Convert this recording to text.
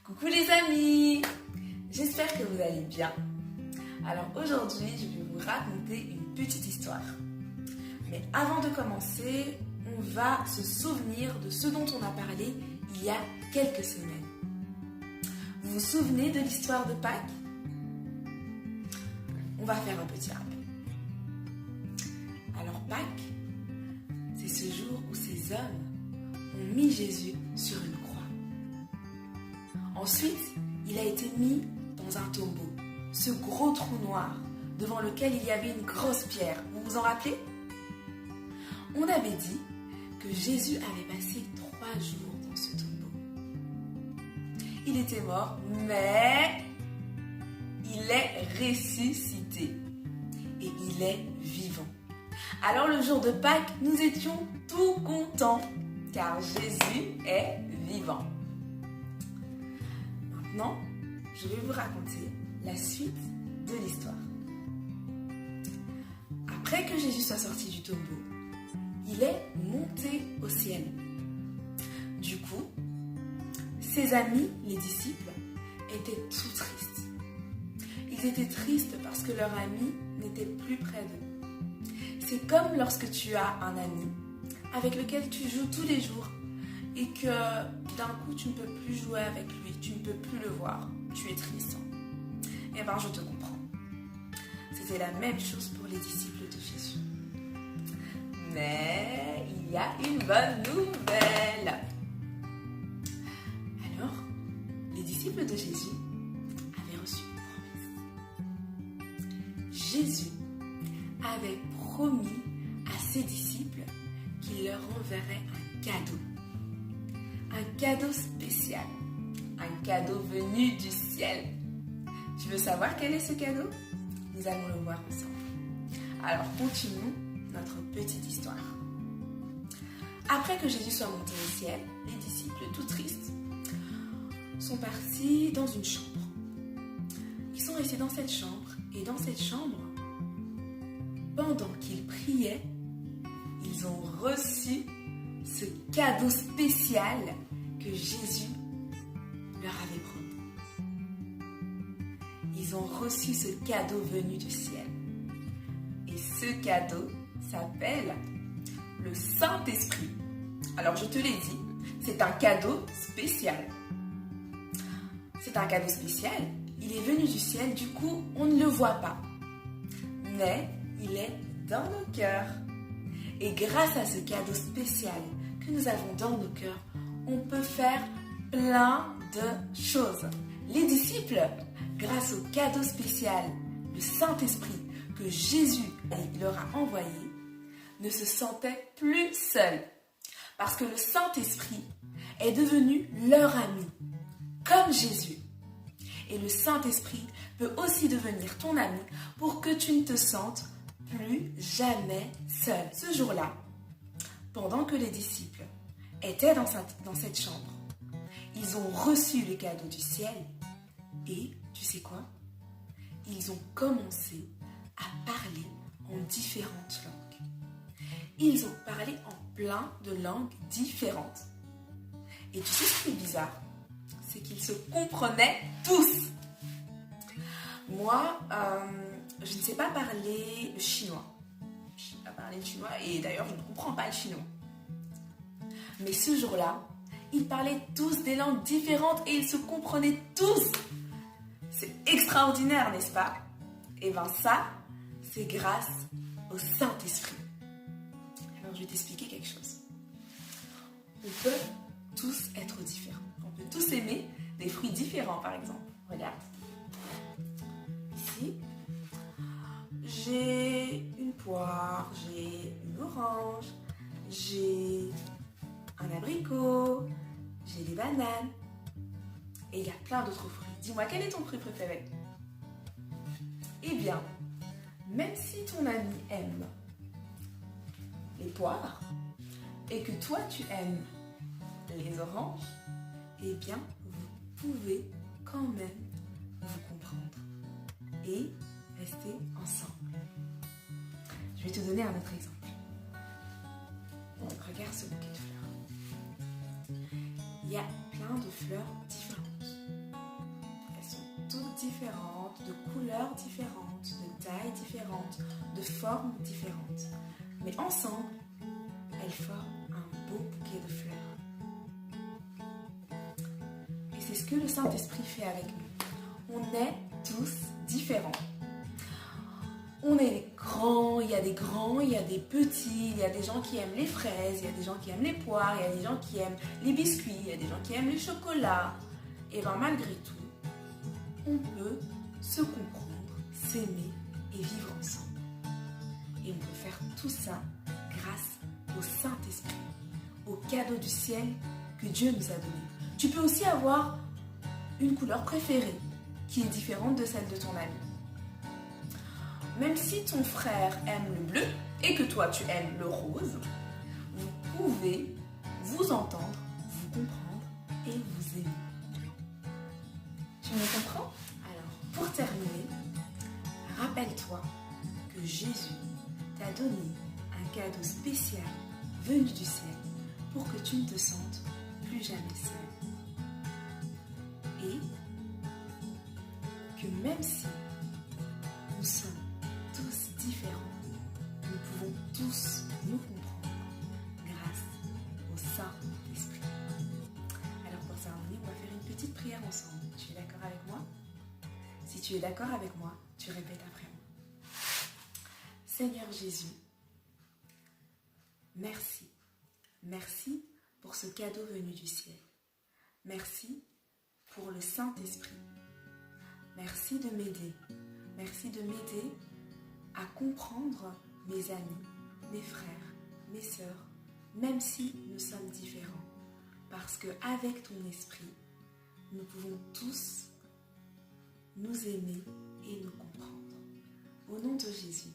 Coucou les amis, j'espère que vous allez bien. Alors aujourd'hui, je vais vous raconter une petite histoire. Mais avant de commencer, on va se souvenir de ce dont on a parlé il y a quelques semaines. Vous vous souvenez de l'histoire de Pâques? On va faire un petit rappel. Alors Pâques, c'est ce jour où ces hommes ont mis Jésus sur une croix. Ensuite, il a été mis dans un tombeau, ce gros trou noir devant lequel il y avait une grosse pierre. Vous vous en rappelez? On avait dit que Jésus avait passé 3 jours dans ce tombeau. Il était mort, mais il est ressuscité et il est vivant. Alors le jour de Pâques, nous étions tout contents car Jésus est vivant. Maintenant, je vais vous raconter la suite de l'histoire. Après que Jésus soit sorti du tombeau, il est monté au ciel. Du coup, ses amis, les disciples, étaient tout tristes. Ils étaient tristes parce que leur ami n'était plus près d'eux. C'est comme lorsque tu as un ami avec lequel tu joues tous les jours et que d'un coup tu ne peux plus jouer avec lui, tu ne peux plus le voir, tu es triste. Eh bien, je te comprends. C'était la même chose pour les disciples de Jésus. Mais il y a une bonne nouvelle. Alors, les disciples de Jésus avaient reçu une promesse. Jésus avait promis à ses disciples qu'il leur enverrait un cadeau. Un cadeau spécial. Un cadeau venu du ciel. Tu veux savoir quel est ce cadeau? Nous allons le voir ensemble. Alors, continuons notre petite histoire. Après que Jésus soit monté au ciel, les disciples, tout tristes, sont partis dans une chambre. Ils sont restés dans cette chambre, et dans cette chambre, pendant qu'ils priaient, ils ont reçu ce cadeau spécial que Jésus leur avait promis. Ils ont reçu ce cadeau venu du ciel. Et ce cadeau s'appelle le Saint-Esprit. Alors je te l'ai dit, c'est un cadeau spécial. C'est un cadeau spécial, il est venu du ciel, du coup on ne le voit pas. Mais il est dans nos cœurs. Et grâce à ce cadeau spécial que nous avons dans nos cœurs, on peut faire plein de choses. Les disciples, grâce au cadeau spécial, le Saint-Esprit que Jésus leur a envoyé, ne se sentaient plus seuls. Parce que le Saint-Esprit est devenu leur ami, comme Jésus. Et le Saint-Esprit peut aussi devenir ton ami pour que tu ne te sentes plus jamais seul. Ce jour-là, pendant que les disciples étaient dans cette chambre, ils ont reçu le cadeau du ciel et, tu sais quoi? Ils ont commencé à parler en différentes langues. Ils ont parlé en plein de langues différentes. Et tu sais ce qui est bizarre? C'est qu'ils se comprenaient tous. Moi, je ne sais pas parler le chinois. Je ne sais pas parler le chinois et d'ailleurs, je ne comprends pas le chinois. Mais ce jour-là, ils parlaient tous des langues différentes et ils se comprenaient tous. C'est extraordinaire, n'est-ce pas? Et bien ça, c'est grâce au Saint-Esprit. Alors, je vais t'expliquer quelque chose. On peut tous être différents. On peut tous aimer des fruits différents, par exemple. Regarde. Ici, j'ai une poire, j'ai une orange, j'ai un abricot, j'ai des bananes. Et il y a plein d'autres fruits. Dis-moi, quel est ton fruit préféré? Eh bien, même si ton ami aime les poires et que toi tu aimes les oranges, eh bien, vous pouvez quand même vous comprendre et rester ensemble. Je vais te donner un autre exemple. Donc, regarde ce bouquet de fleurs. Il y a plein de fleurs différentes. différentes, de couleurs différentes, de tailles différentes, de formes différentes. Mais ensemble, elles forment un beau bouquet de fleurs. Et c'est ce que le Saint-Esprit fait avec nous. On est tous différents. On est grands, il y a des grands, il y a des petits, il y a des gens qui aiment les fraises, il y a des gens qui aiment les poires, il y a des gens qui aiment les biscuits, il y a des gens qui aiment les chocolats. Et bien malgré tout, on peut se comprendre, s'aimer et vivre ensemble. Et on peut faire tout ça grâce au Saint-Esprit, au cadeau du ciel que Dieu nous a donné. Tu peux aussi avoir une couleur préférée qui est différente de celle de ton ami. Même si ton frère aime le bleu et que toi tu aimes le rose, vous pouvez vous entendre, vous comprendre et vous aimer. Tu me comprends? Alors, pour terminer, rappelle-toi que Jésus t'a donné un cadeau spécial venu du ciel pour que tu ne te sentes plus jamais seul. Et que même si nous sommes tous différents, nous pouvons tous nous comprendre grâce au Saint-Esprit. Alors pour terminer, on va faire une petite prière ensemble. Tu es d'accord avec moi? Si tu es d'accord avec moi, tu répètes après moi. Seigneur Jésus, merci. Merci pour ce cadeau venu du ciel. Merci pour le Saint-Esprit. Merci de m'aider. Merci de m'aider à comprendre mes amis, mes frères, mes sœurs, même si nous sommes différents. Parce qu'avec ton esprit, nous pouvons tous nous aimer et nous comprendre. Au nom de Jésus.